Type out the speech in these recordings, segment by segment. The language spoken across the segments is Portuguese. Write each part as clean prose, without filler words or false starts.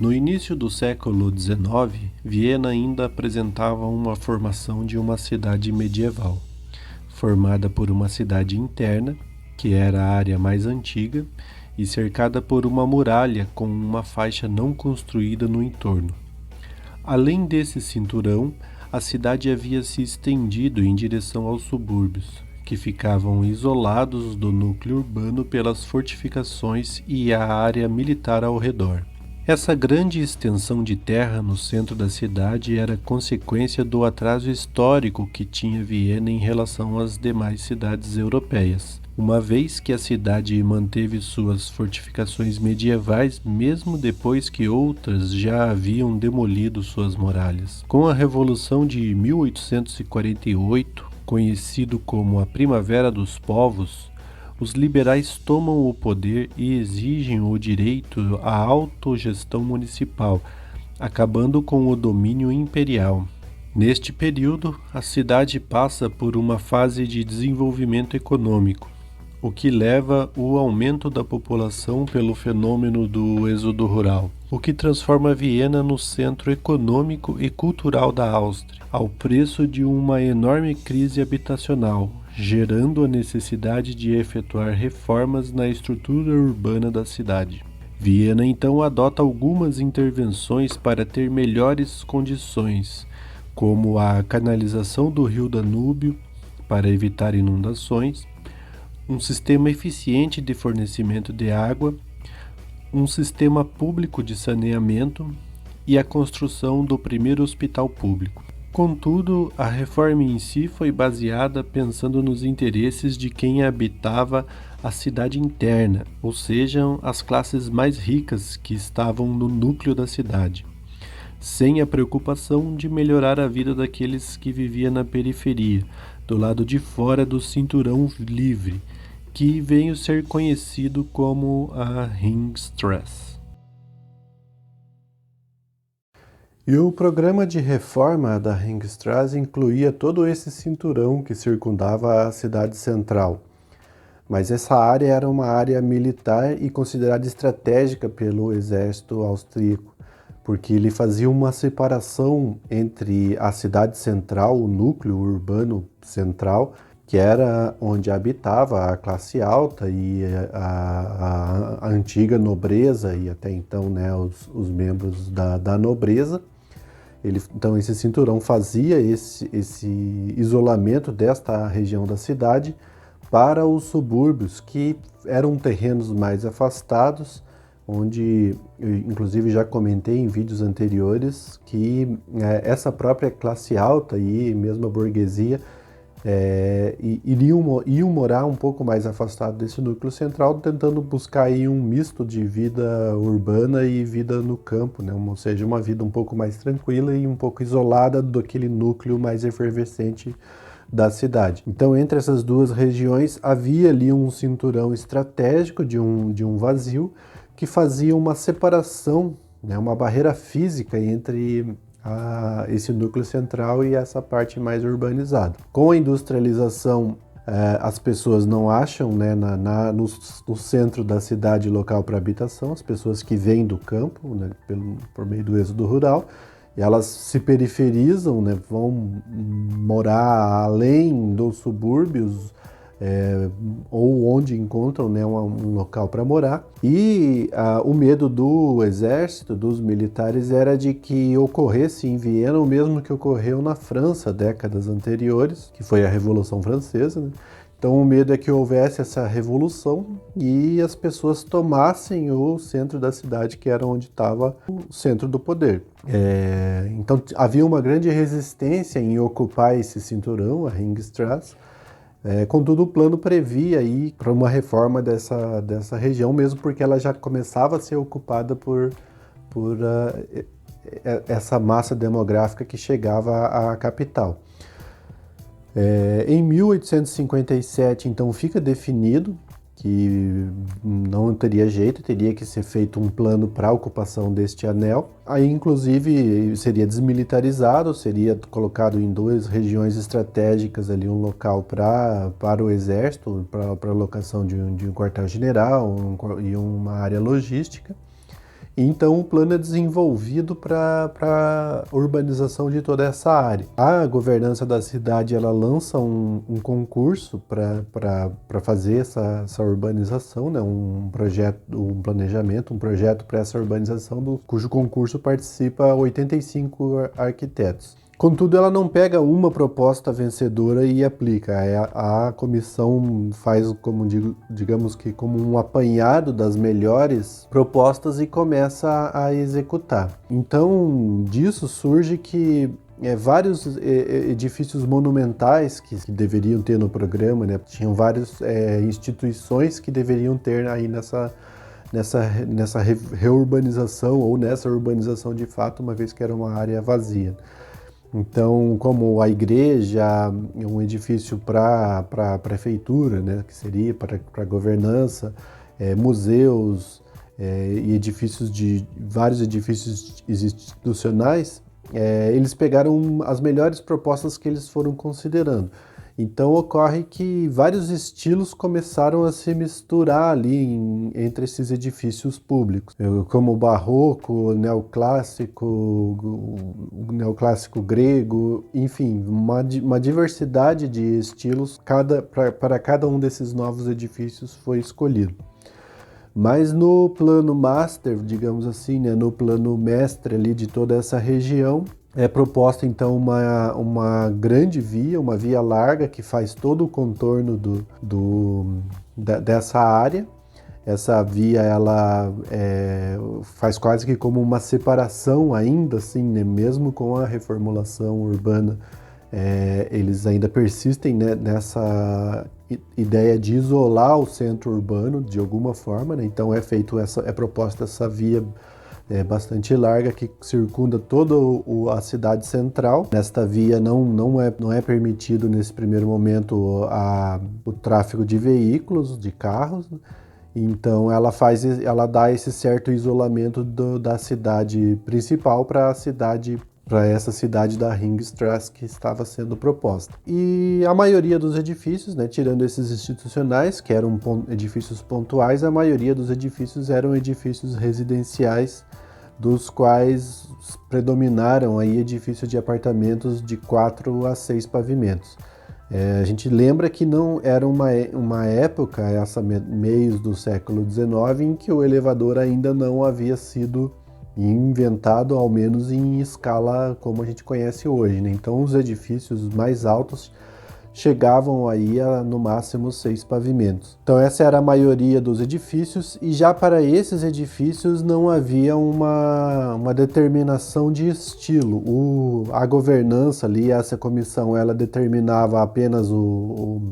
No início do século XIX, Viena ainda apresentava uma formação de uma cidade medieval, formada por uma cidade interna, que era a área mais antiga, e cercada por uma muralha com uma faixa não construída no entorno. Além desse cinturão, a cidade havia se estendido em direção aos subúrbios, que ficavam isolados do núcleo urbano pelas fortificações e a área militar ao redor. Essa grande extensão de terra no centro da cidade era consequência do atraso histórico que tinha Viena em relação às demais cidades europeias, uma vez que a cidade manteve suas fortificações medievais mesmo depois que outras já haviam demolido suas muralhas. Com a Revolução de 1848, conhecido como a Primavera dos Povos, os liberais tomam o poder e exigem o direito à autogestão municipal, acabando com o domínio imperial. Neste período, a cidade passa por uma fase de desenvolvimento econômico, o que leva ao aumento da população pelo fenômeno do êxodo rural, o que transforma Viena no centro econômico e cultural da Áustria, ao preço de uma enorme crise habitacional, gerando a necessidade de efetuar reformas na estrutura urbana da cidade. Viena então adota algumas intervenções para ter melhores condições, como a canalização do rio Danúbio para evitar inundações, um sistema eficiente de fornecimento de água, um sistema público de saneamento e a construção do primeiro hospital público. Contudo, a reforma em si foi baseada pensando nos interesses de quem habitava a cidade interna, ou seja, as classes mais ricas que estavam no núcleo da cidade, sem a preocupação de melhorar a vida daqueles que viviam na periferia, do lado de fora do cinturão livre, que veio ser conhecido como a Ringstrasse. E o programa de reforma da Ringstrasse incluía todo esse cinturão que circundava a cidade central. Mas essa área era uma área militar e considerada estratégica pelo exército austríaco, porque ele fazia uma separação entre a cidade central, o núcleo urbano central, que era onde habitava a classe alta e a antiga nobreza e até então, né, os membros da nobreza. Então esse cinturão fazia esse isolamento desta região da cidade para os subúrbios, que eram terrenos mais afastados, onde eu inclusive já comentei em vídeos anteriores que essa própria classe alta e mesmo a burguesia iam morar um pouco mais afastado desse núcleo central, tentando buscar aí um misto de vida urbana e vida no campo, né? Ou seja, uma vida um pouco mais tranquila e um pouco isolada daquele núcleo mais efervescente da cidade. Então, entre essas duas regiões, havia ali um cinturão estratégico de um vazio que fazia uma separação, né? Uma barreira física entre esse núcleo central e essa parte mais urbanizada. Com a industrialização, as pessoas não acham, né, no centro da cidade local para habitação, as pessoas que vêm do campo, né, por meio do êxodo rural, e elas se periferizam, né, vão morar além dos subúrbios, ou onde encontram, né, um local para morar. E o medo do exército, dos militares, era de que ocorresse em Viena o mesmo que ocorreu na França décadas anteriores, que foi a Revolução Francesa, né? Então o medo é que houvesse essa revolução e as pessoas tomassem o centro da cidade, que era onde estava o centro do poder. Então havia uma grande resistência em ocupar esse cinturão, a Ringstrasse. Contudo, o plano previa aí para uma reforma dessa região, mesmo porque ela já começava a ser ocupada por essa massa demográfica que chegava à capital. Em 1857, então, fica definido que não teria jeito, teria que ser feito um plano para a ocupação deste anel. Aí, inclusive, seria desmilitarizado, seria colocado em duas regiões estratégicas ali, um local para o exército, para a locação de um quartel-general e uma área logística. Então o plano é desenvolvido para a urbanização de toda essa área. A governança da cidade ela lança um concurso para fazer essa urbanização, né? Um projeto, um planejamento, um projeto para essa urbanização, cujo concurso participa 85 arquitetos. Contudo, ela não pega uma proposta vencedora e aplica. A comissão faz, digamos que como um apanhado das melhores propostas e começa a executar. Então, disso surge que vários edifícios monumentais que deveriam ter no programa, né? Tinham várias instituições que deveriam ter aí nessa reurbanização ou nessa urbanização de fato, uma vez que era uma área vazia. Então, como a igreja, um edifício para a prefeitura, né, que seria para a governança, museus e vários edifícios institucionais, eles pegaram as melhores propostas que eles foram considerando. Então ocorre que vários estilos começaram a se misturar ali entre esses edifícios públicos, como o barroco, o neoclássico grego, enfim, uma diversidade de estilos para cada um desses novos edifícios foi escolhido. Mas no plano master, digamos assim, né, no plano mestre ali de toda essa região, é proposta então uma grande via, uma via larga que faz todo o contorno dessa área. Essa via ela faz quase que como uma separação ainda assim, né, mesmo com a reformulação urbana, eles ainda persistem, né, nessa ideia de isolar o centro urbano de alguma forma, né? Então é proposta essa via bastante larga que circunda toda a cidade central. Nesta via não é permitido nesse primeiro momento o tráfego de veículos, de carros. Então ela dá esse certo isolamento da cidade principal para essa cidade da Ringstrasse que estava sendo proposta. E a maioria dos edifícios, né, tirando esses institucionais, que eram edifícios pontuais, a maioria dos edifícios eram edifícios residenciais, dos quais predominaram aí edifícios de apartamentos de 4 a 6 pavimentos. A gente lembra que não era uma época, meios do século XIX, em que o elevador ainda não havia sido inventado, ao menos em escala como a gente conhece hoje, né? Então os edifícios mais altos chegavam aí a no máximo 6 pavimentos. Então essa era a maioria dos edifícios, e já para esses edifícios não havia uma determinação de estilo. A governança ali, essa comissão, ela determinava apenas o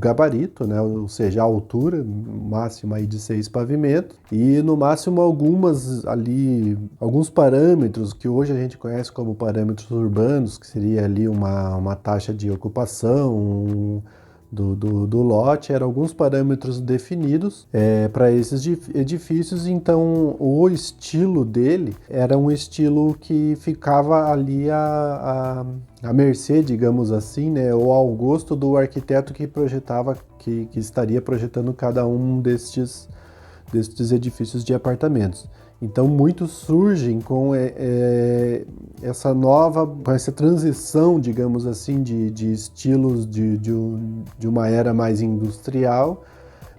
gabarito, né? Ou seja, a altura máxima aí de 6 pavimentos, e no máximo alguns parâmetros que hoje a gente conhece como parâmetros urbanos, que seria ali uma taxa de ocupação do lote, eram alguns parâmetros definidos para esses edifícios. Então o estilo dele era um estilo que ficava ali à mercê, digamos assim, né, ou ao gosto do arquiteto que projetava, que estaria projetando cada um destes edifícios de apartamentos. Então muitos surgem com essa transição, digamos assim, de estilos de uma era mais industrial,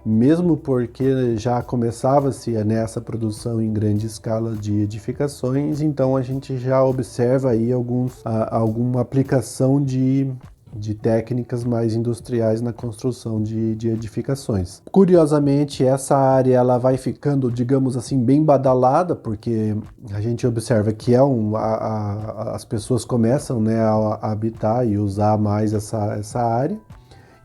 mesmo porque já começava-se nessa produção em grande escala de edificações. Então a gente já observa aí alguma aplicação de técnicas mais industriais na construção de edificações. Curiosamente, essa área ela vai ficando, digamos assim, bem badalada, porque a gente observa que as pessoas começam, né, a habitar e usar mais essa área,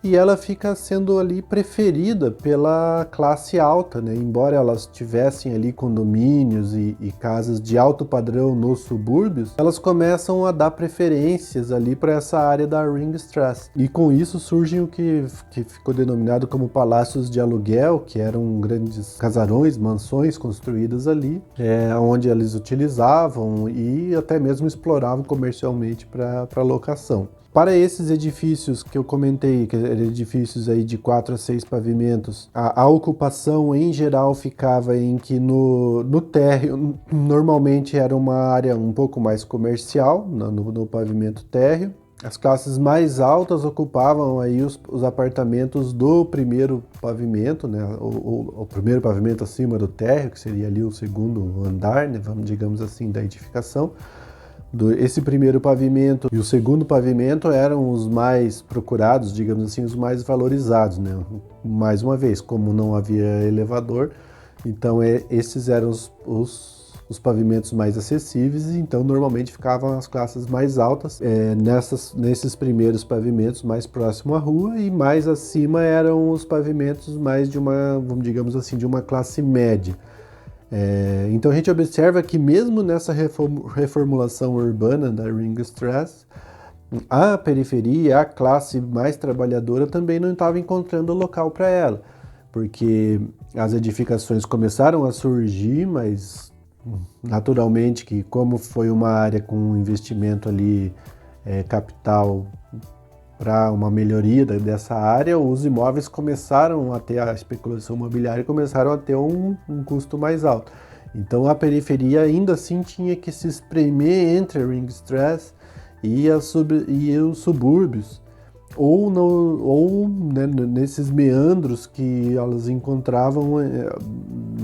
e ela fica sendo ali preferida pela classe alta, né? Embora elas tivessem ali condomínios e casas de alto padrão nos subúrbios, elas começam a dar preferências ali para essa área da Ringstrasse. E com isso surgem o que ficou denominado como palácios de aluguel, que eram grandes casarões, mansões construídas ali, onde eles utilizavam e até mesmo exploravam comercialmente para locação. Para esses edifícios que eu comentei, que eram edifícios aí de 4 a 6 pavimentos, a ocupação em geral ficava em que no térreo normalmente era uma área um pouco mais comercial, no pavimento térreo. As classes mais altas ocupavam aí os apartamentos do primeiro pavimento, né? O primeiro pavimento acima do térreo, que seria ali o segundo andar, né? Digamos assim, da edificação. Esse primeiro pavimento e o segundo pavimento eram os mais procurados, digamos assim, os mais valorizados, né? Mais uma vez, como não havia elevador, então esses eram os pavimentos mais acessíveis, então normalmente ficavam as classes mais altas nesses primeiros pavimentos mais próximo à rua, e mais acima eram os pavimentos mais de uma, digamos assim, de uma classe média. Então a gente observa que mesmo nessa reformulação urbana da Ringstraße, a periferia, a classe mais trabalhadora também não estava encontrando local para ela, porque as edificações começaram a surgir, mas naturalmente que como foi uma área com investimento ali, capital para uma melhoria dessa área, os imóveis começaram a ter, a especulação imobiliária começaram a ter um custo mais alto. Então a periferia ainda assim tinha que se espremer entre a Ringstraße e os subúrbios, ou né, nesses meandros que elas encontravam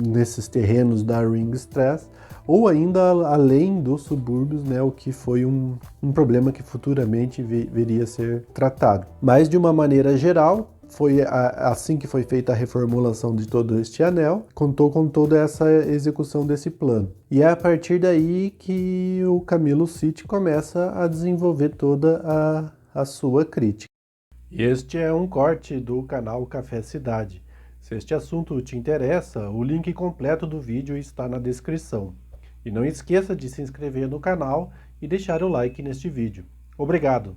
nesses terrenos da Ringstraße, ou ainda além dos subúrbios, né, o que foi um problema que futuramente viria a ser tratado. Mas, de uma maneira geral, foi assim que foi feita a reformulação de todo este anel, contou com toda essa execução desse plano. E é a partir daí que o Camilo Sitti começa a desenvolver toda a sua crítica. Este é um corte do canal Café Cidade. Se este assunto te interessa, o link completo do vídeo está na descrição. E não esqueça de se inscrever no canal e deixar o like neste vídeo. Obrigado!